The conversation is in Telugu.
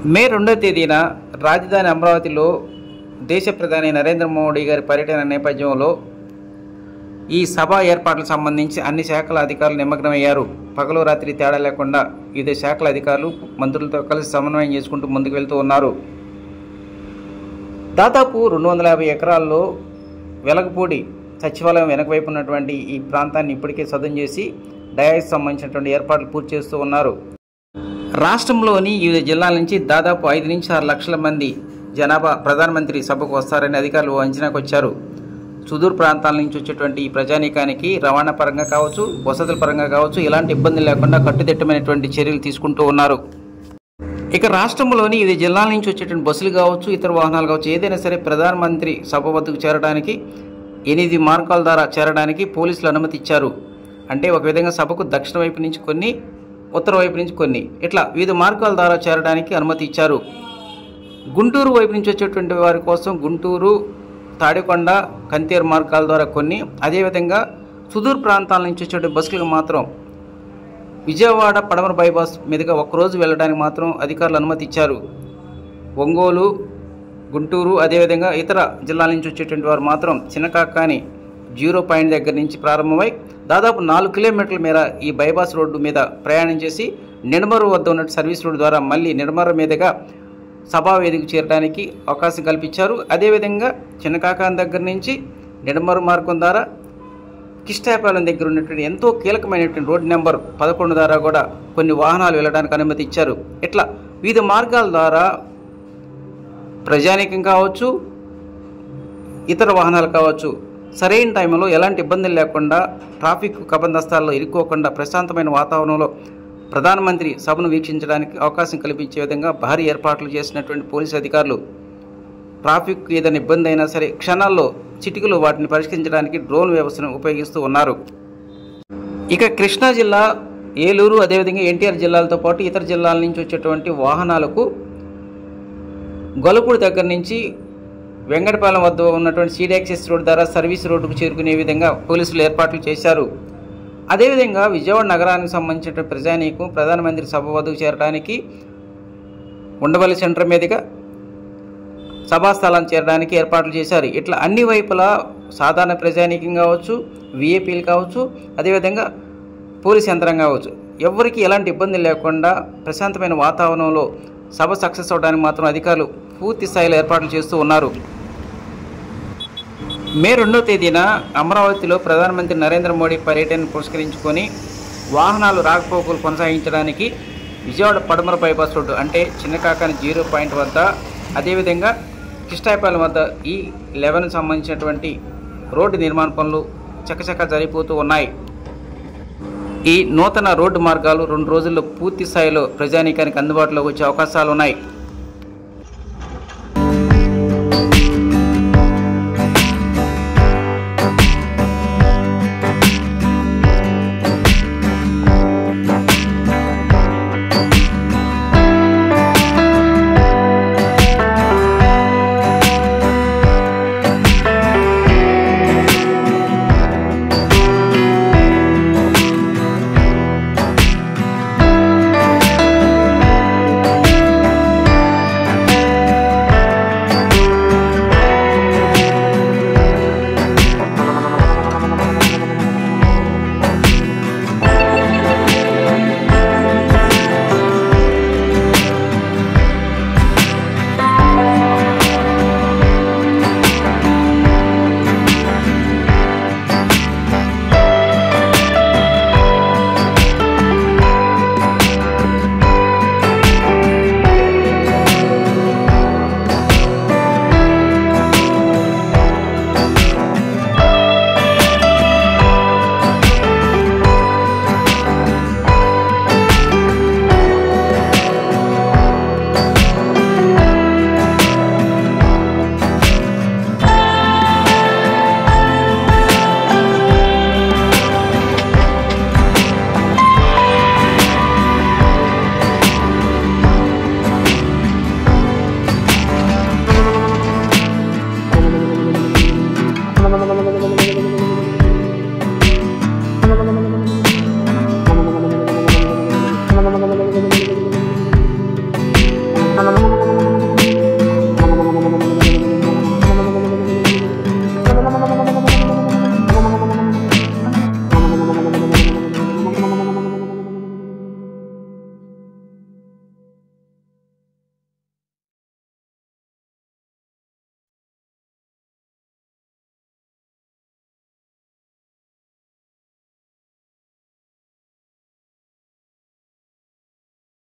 మే 2వ తేదీన రాజధాని అమరావతిలో దేశ ప్రధాని నరేంద్ర మోడీ గారి పర్యటన నేపథ్యంలో ఈ సభ ఏర్పాట్లకు సంబంధించి అన్ని శాఖల అధికారులు నిమగ్నమయ్యారు. పగలు రాత్రి తేడా లేకుండా వివిధ శాఖల అధికారులు మంత్రులతో కలిసి సమన్వయం చేసుకుంటూ ముందుకు వెళ్తూ ఉన్నారు. దాదాపు 250 ఎకరాల్లో వెలగపూడి సచివాలయం వెనకవైపు ఉన్నటువంటి ఈ ప్రాంతాన్ని ఇప్పటికే సదును చేసి డయాస్ సంబంధించినటువంటి ఏర్పాట్లు పూర్తి చేస్తూ ఉన్నారు. రాష్ట్రంలోని వివిధ జిల్లాల నుంచి దాదాపు 5 నుంచి 6 లక్షల మంది జనాభా ప్రధానమంత్రి సభకు వస్తారని అధికారులు అంచనాకు వచ్చారు. సుదూర ప్రాంతాల నుంచి వచ్చేటువంటి ఈ ప్రజానీకానికి రవాణా పరంగా కావచ్చు, వసతుల పరంగా కావచ్చు, ఎలాంటి ఇబ్బందులు లేకుండా కట్టుదిట్టమైనటువంటి చర్యలు తీసుకుంటూ ఉన్నారు. ఇక రాష్ట్రంలోని వివిధ జిల్లాల నుంచి వచ్చేటువంటి బస్సులు కావచ్చు, ఇతర వాహనాలు కావచ్చు, ఏదైనా సరే ప్రధానమంత్రి సభ వద్దకు చేరడానికి 8 మార్గాల ద్వారా చేరడానికి పోలీసులు అనుమతి ఇచ్చారు. అంటే ఒక విధంగా సభకు దక్షిణ వైపు నుంచి కొన్ని, ఉత్తర వైపు నుంచి కొన్ని, ఇట్లా వివిధ మార్గాల ద్వారా చేరడానికి అనుమతి ఇచ్చారు. గుంటూరు వైపు నుంచి వచ్చేటువంటి వారి కోసం గుంటూరు, తాడికొండ, కంతేరు మార్గాల ద్వారా కొన్ని, అదేవిధంగా సుదూర ప్రాంతాల నుంచి వచ్చేటువంటి బస్సులకు మాత్రం విజయవాడ పడమర బైపాస్ మీదుగా ఒక్కరోజు వెళ్ళడానికి మాత్రం అధికారులు అనుమతి ఇచ్చారు. ఒంగోలు, గుంటూరు, అదేవిధంగా ఇతర జిల్లాల నుంచి వచ్చేటువంటి వారు మాత్రం చిన్నకాకాని 0 పాయింట్ దగ్గర నుంచి ప్రారంభమై దాదాపు 4 కిలోమీటర్ల మేర ఈ బైపాస్ రోడ్డు మీద ప్రయాణం చేసి నిడమరు వద్ద ఉన్న సర్వీస్ రోడ్డు ద్వారా మళ్ళీ నిడమరు మీదుగా సభా వేదికకు చేరడానికి అవకాశం కల్పించారు. అదేవిధంగా చిన్నకాకాని దగ్గర నుంచి నిడమరు మార్గం ద్వారా కిష్టాపాలెం దగ్గర ఉన్నటువంటి ఎంతో కీలకమైనటువంటి రోడ్డు నెంబర్ 11 ద్వారా కూడా కొన్ని వాహనాలు వెళ్ళడానికి అనుమతి ఇచ్చారు. ఇట్లా వివిధ మార్గాల ద్వారా ప్రజానీకం కావచ్చు, ఇతర వాహనాలు కావచ్చు, సరైన టైంలో ఎలాంటి ఇబ్బందులు లేకుండా ట్రాఫిక్ కబందస్తాల్లో ఇరుక్కోకుండా ప్రశాంతమైన వాతావరణంలో ప్రధానమంత్రి సభను వీక్షించడానికి అవకాశం కల్పించే విధంగా భారీ ఏర్పాట్లు చేసినటువంటి పోలీసు అధికారులు ట్రాఫిక్ ఏదైనా ఇబ్బంది అయినా సరే క్షణాల్లో చిటికలు వాటిని పరిష్కరించడానికి డ్రోన్ వ్యవస్థను ఉపయోగిస్తూ ఉన్నారు. ఇక కృష్ణా జిల్లా, ఏలూరు, అదేవిధంగా ఎన్టీఆర్ జిల్లాలతో పాటు ఇతర జిల్లాల నుంచి వచ్చేటువంటి వాహనాలకు గొల్లపూడి దగ్గర నుంచి వెంకటపాలెం వద్ద ఉన్నటువంటి సీడ్ యాక్సెస్ రోడ్ ద్వారా సర్వీస్ రోడ్డుకు చేరుకునే విధంగా పోలీసులు ఏర్పాట్లు చేశారు. అదేవిధంగా విజయవాడ నగరానికి సంబంధించిన ప్రజానీకం ప్రధానమంత్రి సభ వద్దకు చేరడానికి ఉండవల్లి సెంటర్ మీదుగా సభాస్థలాన్ని చేరడానికి ఏర్పాట్లు చేశారు. ఇట్లా అన్ని వైపులా సాధారణ ప్రజానీకం కావచ్చు, విఐపీలు కావచ్చు, అదేవిధంగా పోలీస్ యంత్రాంగం కావచ్చు, ఎవరికి ఎలాంటి ఇబ్బంది లేకుండా ప్రశాంతమైన వాతావరణంలో సభ సక్సెస్ అవడానికి మాత్రం అధికారులు పూర్తి స్థాయిలో ఏర్పాట్లు చేస్తూ ఉన్నారు. మే 2వ తేదీన అమరావతిలో ప్రధానమంత్రి నరేంద్ర మోడీ పర్యటనను పురస్కరించుకొని వాహనాలు రాకపోకలు కొనసాగించడానికి విజయవాడ పడమర బైపాస్ రోడ్డు అంటే చిన్నకాకాని 0 పాయింట్ వద్ద, అదేవిధంగా కిష్టాపాలెం వద్ద ఈ 11 సంబంధించినటువంటి రోడ్డు నిర్మాణ పనులు చకచకా జరిగిపోతూ ఉన్నాయి. ఈ నూతన రోడ్డు మార్గాలు 2 రోజుల్లో పూర్తి స్థాయిలో ప్రజానీకానికి అందుబాటులోకి వచ్చే అవకాశాలు ఉన్నాయి.